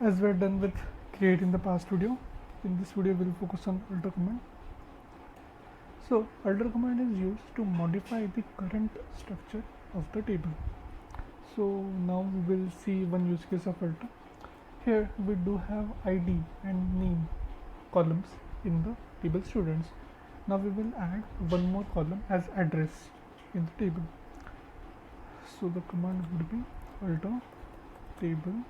As we're done with creating the past video, in this video we'll focus on alter command. So alter command is used to modify the current structure of the table. So now we will see one use case of alter. Here we do have ID and name columns in the table students. Now we will add one more column as address in the table. So the command would be alter table,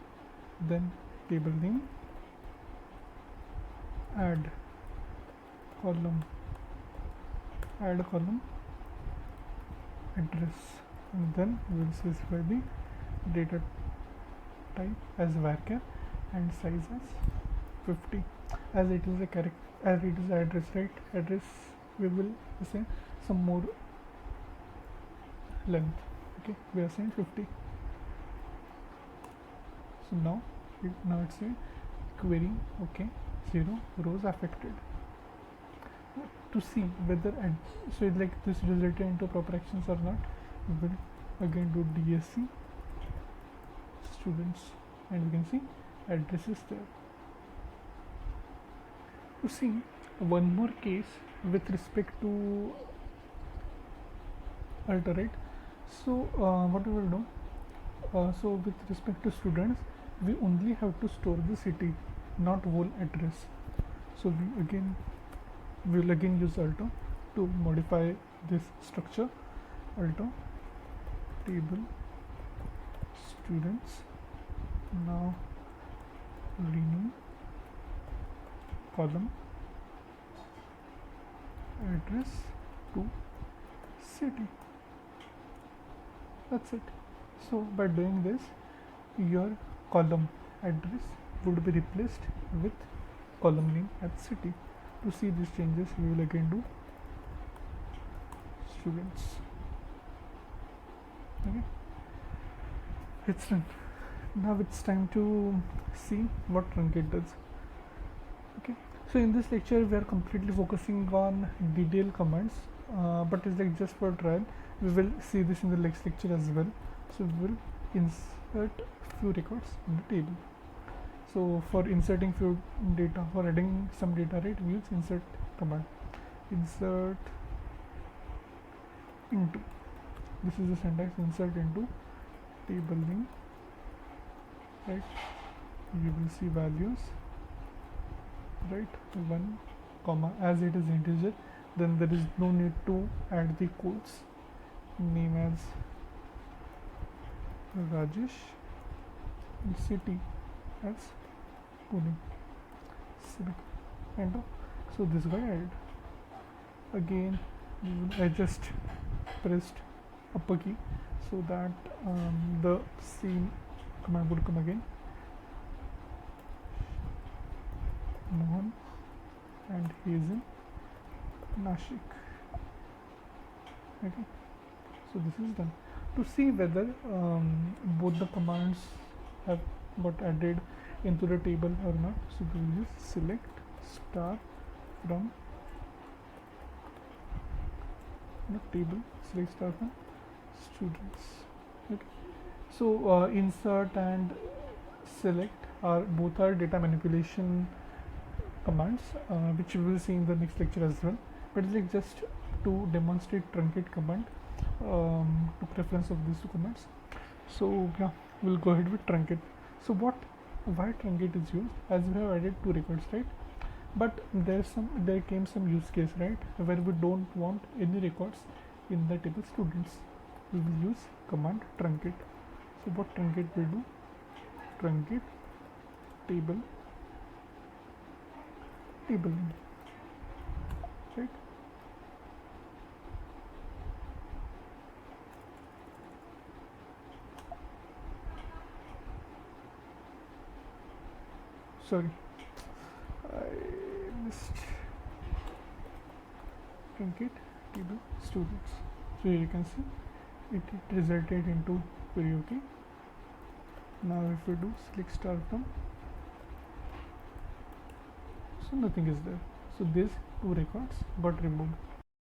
then table name, add column address, and then we will specify the data type as varchar and size as 50. As it is a character, as it is address, right? Address we will assign some more length. Okay, we assign 50. So now it's a query. Okay, 0 rows affected. To see whether so it's like this resulted into proper actions or not, we will again do DSC students, and we can see address is there. To see one more case with respect to alter, right? So what we will do, so with respect to students, we only have to store the city, not whole address. So we will again use alter to modify this structure. Alter table students, now rename column address to city. That's it. So by doing this, your column address would be replaced with column name at city. To see these changes, we will again do students. Okay, it's done. Now it's time to see what truncate does. Okay, so in this lecture we are completely focusing on detailed commands, but it's like just for trial. We will see this in the next lecture as well. So we will insert few records in the table. So for inserting few data, for adding some data, right, we use insert command. Insert into, this is the syntax, insert into table name, right? You will see values, right, 1 comma, as it is integer, then there is no need to add the quotes. Name as Rajesh and city as Pune. Enter. So this guy added. Again, I just pressed upper key so that the same command would come again. Mohan, and he is in Nashik. Okay, so this is done. To see whether both the commands have got added into the table or not, so we will just select star from the table, select star from students. Okay, so insert and select are both are data manipulation commands, which we will see in the next lecture as well, but it's like just to demonstrate truncate command to preference of these two commands. So yeah, we'll go ahead with truncate. So why truncate is used, as we have added 2 records, right? But there came some use case, right, where we don't want any records in the table students. We will use command truncate. So what truncate will do? Truncate table name, right? Sorry, I missed truncate table students. So here you can see it resulted into query. Okay, now if we do select star from, so nothing is there. So these 2 records got removed.